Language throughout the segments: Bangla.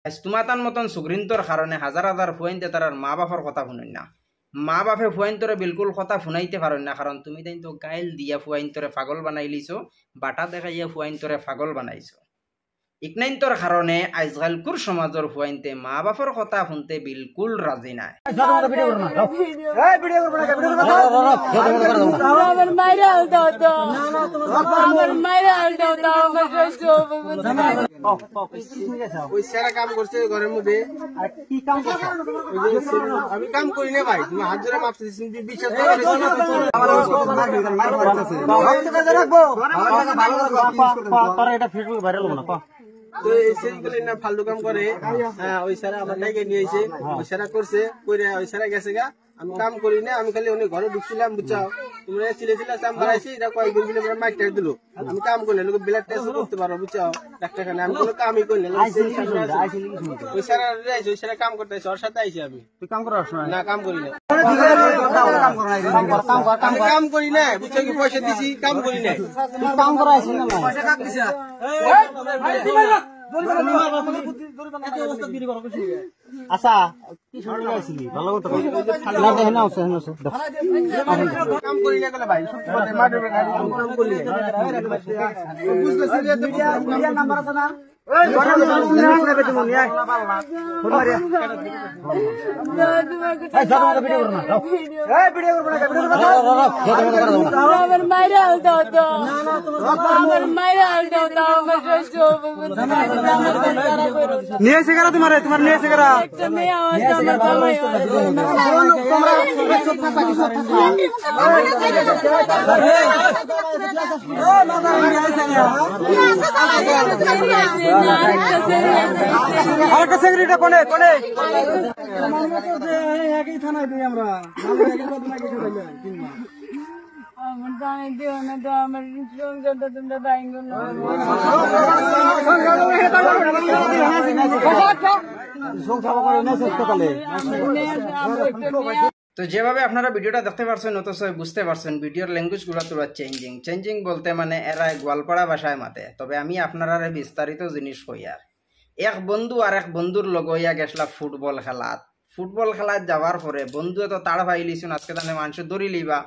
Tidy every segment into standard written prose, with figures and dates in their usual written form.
তোমাতান মতন সুগ্রিন্তর কারণে হাজার হাজার ফুয়াইনতে তার মা বাপর কথা শুনেন না। মা বাপে ফুয়াইন্তরে বিলকুল কথা শুনাইতে পারেন না, কারণ তুমি তাই তো গাইল দিয়া ফুয়াইন্তরে পাগল বানাই লিছো, বাটা দেখাইয়া ফুয়াইন্তরে পাগল বানাইছো। ইকনাইন্তর কারণে আজকালকুর সমাজের ফুয়াইনতে মা বাপর কথা শুনতে বিলকুল রাজি নাই। কাম করছে ঘরের মধ্যে কি কাম করছে? আমি কাম করি না ভাই, তুমি হাত ধরে মাপতে বিশ্বাস ফালতু কাম করে। ওই সারা আমার নাইকে নিয়ে এসে ওই সারা করছে, ওই সারা গেছে গা। আমি কাম করি না, আমি খালি অনেক ঘরে ঢুকছিলাম, বুঝছো? তোমরা চিলেছিলে চাম বাড়াইছি, এটা কয়েকদিন মিলে মাইক টাইট দিল। আমি কাম করলে লোক ব্লাড টেস্ট করতে পারো, বুঝছো? ডাক্তারখানে আমি কোনো কামই করি না। ওই সারা ওই সারা কাম করতে আসে, ওর সাথে আইসি আমি। তুই কাম করার না? কাম করি না, কাম করি না, বুঝছো? কি পয়সা দিছি, কাম করি না। কাম করা আসি না, পয়সা কাম দিছা। আচ্ছা কি শুনে আসছিলি? ভালো কথা কাম করি না গেলে ভাই কাম করি নাম্বার আছে না? নিয়েছে কারা তোমার নিয়েছে কারা? তো যেভাবে আপনারা ভিডিওটা দেখতে পারছেন, অথচ বুঝতে পারছেন ভিডিওর ল্যাঙ্গুয়েজ গুলো তোরা চেঞ্জিং বলতে মানে এরা গোয়ালপাড়া ভাষায় মাতে। তবে আমি আপনারা বিস্তারিত জিনিস কই। আর এক বন্ধু আর এক বন্ধুর লগইয়া গেছলা ফুটবল খেলাত যাওয়ার পরে বন্ধু তো তাড় ভাই লিছুন, আজকে তাহলে মানুষ দৌড়ি লিবা,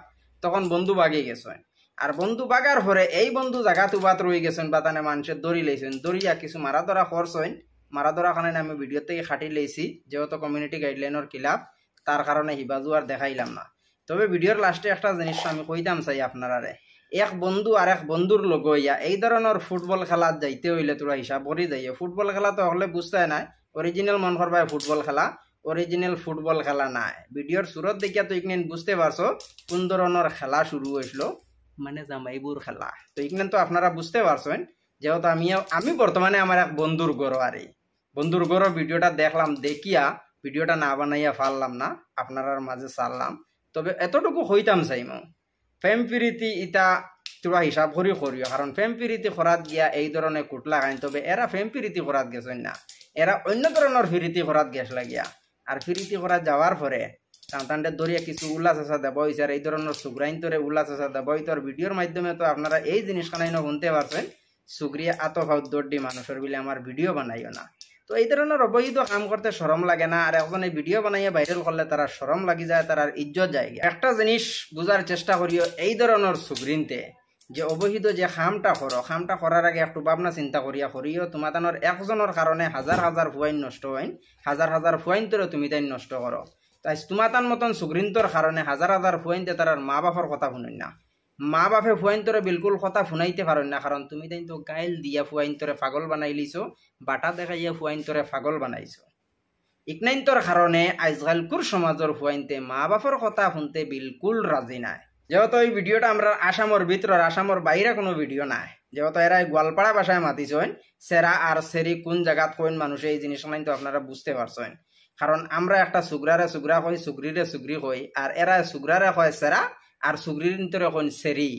তখন বন্ধু বাগিয়ে গেছেন। আর বন্ধু বাগার পরে এই বন্ধু জায়গা তুবাত রয়ে গেছেন বা তানে মানুষের দড়ি লেছেন, দড়িয়া কিছু মারা ধরা করছেন। মারা ধরা কারণে আমি ভিডিও থেকে খাটি লেছি, যেহেতু কমিউনিটি গাইডলাইনের খিলাফ, তার কারণে হিবাজু আর দেখাইলাম না। তবে ভিডিওর লাস্টে একটা জিনিস আমি কইতাম চাই আপনারারে, এক বন্ধু আর এক বন্ধুর লগইয়া এই ধরনের ফুটবল খেলাত যাইতে হইলে তোরা হিসাব করে যাইয়ে। ফুটবল খেলা তো হলে বুঝতে নাই অরিজিনাল মন করবাই ফুটবল খেলা, অরিজিনাল ফুটবল খেলা নাই। ভিডিওর সুরত দেখিয়া তো ইকনেন বুঝতে পারছো কোন ধরনের খেলা শুরু হয়েছিল, মানে জামাইবুর খেলা। তো ইকনেন তো আপনারা বুঝতে পারছেন, যেহেতু আমি বর্তমানে আমার এক বন্ধুর গড়, আর এই বন্ধুর গড় ভিডিওটা দেখলাম, দেখিয়া ভিডিওটা না বানাইয়া পারলাম না, আপনার মাঝে ছাড়লাম। তবে এতটুকু হইতাম চাইম, প্রেম প্রীতি ইটা তোরা হিসাব করি করিও, কারণ প্রেম প্রীতি করাত গিয়া এই ধরনের কুটলা খাইন। তবে এরা প্রেম প্রীতি করাত গেছেন না, এরা অন্য ধরনের ফিরিতি করাত গেছিল গিয়া। আর ফিরিতি করাত যাওয়ার পরে তান্তানদের দরিয়া কিছু উল্লাস আসা দেব হয়েছে, আর এই ধরনের সুগ্রাইন তোরে উল্লাস আসা দেব হইতো। আর ভিডিওর মাধ্যমে তো আপনারা এই জিনিসখানাই শুনতে পারছেন, সুগ্রিয়া আতফাউত দর্দি মানুষের বিলে আমার ভিডিও বানাইও না। তো এই ধরনের অবৈধ কাম করতে শরম লাগে না, আর এখন এই ভিডিও বানাইয়া ভাইরাল করলে তারা শরম লাগি যায়, তার ইজ্জত যায়। একটা জিনিস বুঝার চেষ্টা করিও, এই ধরনের সুগ্রিনতে যে অবৈধ যে খামটা করো, খামটা করার আগে একটু ভাবনা চিন্তা করিয়া করিও। তোমাদের একজনের কারণে হাজার হাজার ফুয়াইন নষ্ট হইন, হাজার হাজার ফুয়াইন তোরে তুমি তাই নষ্ট করো। তাই তোমাতান মতন সুগ্রিন্তর কারণে হাজার হাজার ফুয়াইনতে তার মা বাপর কথা শুনেন না। মা বাপে ফুয়াইন্তরে বিলকুল কথা শুনাইতে পারেন না, কারণ তুমি তাই তো গাইল দিয়া ফুয়াইন্তরে পাগল বানাই লিছো, বাটা দেখাইয়া ফুয়াইন্তরে পাগল বানাইছো। ইকনাইন্তর কারণে আজকালকুর সমাজের ফুয়াইনতে মা বাপর কথা শুনতে বিলকুল রাজি নাই। যেহেতু এই ভিডিওটা আমরা আসামর ভিতর, আসামর বাইরে কোনো ভিডিও নাই, যেহেতু এরা গোয়ালপাড়া ভাষায় মাতিছেন, সেরা আর সেরি কোন জায়গাত কইন মানুষ এই জিনিসগুলো তো আপনারা বুঝতে পারছেন। কারণ আমরা একটা সুগ্রারে সুগ্রা কই, সুগ্রিরে সুগ্রি কই, আর এরা সুগ্রারে কয় সেরা, আর সুগ্রির ভিতরে কইন সেরি।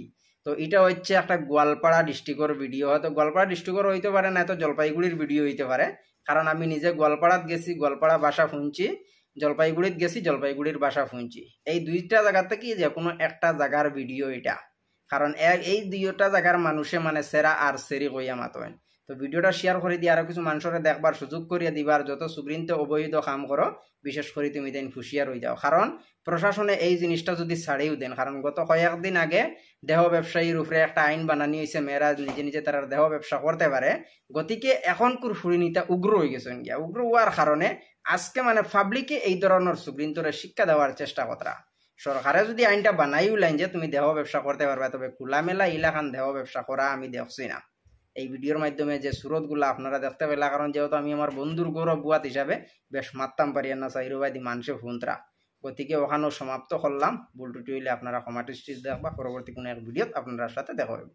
তো এটা হচ্ছে একটা গোয়ালপাড়া ডিস্ট্রিক্টের ভিডিও, হয়তো গোয়ালপাড়া ডিস্ট্রিক্টের হইতে পারে, না তো জলপাইগুড়ির ভিডিও হইতে পারে, কারণ আমি নিজে গোয়ালপাড়াত গেছি, গোয়ালপাড়া ভাষা শুনছি, জলপাইগুড়িত গেছি, জলপাইগুড়ির ভাষা শুনছি। এই দুইটা জায়গা থেকে যে কোনো একটা জায়গার ভিডিও এটা, কারণ এই দুইটা জায়গার মানুষে মানে সেরা আর সেরি কইয়া মাতেন। তো ভিডিওটা শেয়ার করে দিয়ে আরো কিছু মানুষের দেখবার সুযোগ করিয়া দিবার, যত সুগ্রিনতে অবৈধ কাম করো বিশেষ করে তুমি দেন হুঁশিয়ার হয়ে যাও। কারণ প্রশাসনে এই জিনিসটা যদি ছাড়িও দেন, কারণ গত কয়েকদিন আগে দেহ ব্যবসায়ীর উপরে একটা আইন বানানি হয়েছে, মেয়েরা নিজে নিজে তারা দেহ ব্যবসা করতে পারে। গতিকে এখন কুরফুরিনিতা উগ্র হয়ে গেছেন গিয়া, উগ্র হওয়ার কারণে আজকে মানে পাবলিকে এই ধরনের সুগ্রিন্তরে শিক্ষা দেওয়ার চেষ্টা করা। সরকারে যদি আইনটা বানাইও লাইন যে তুমি দেহ ব্যবসা করতে পারবে, তবে খোলামেলা ইলাকান দেহ ব্যবসা করা আমি দেখছি না। এই ভিডিওর মাধ্যমে যে সুরতগুলো আপনারা দেখতে পেলা, কারণ যেহেতু আমি আমার বন্ধুর গৌরব বুয়াত হিসাবে বেশ মারতাম পারি না চাইরোবাদি মানুষে ফোনরা। গতিকে ওখানেও সমাপ্ত করলাম। ভুল টুটি হইলে আপনারা ক্ষমা দৃষ্টিতে দেখবা। পরবর্তী কোনো এক ভিডিওত আপনার সাথে দেখা হবে।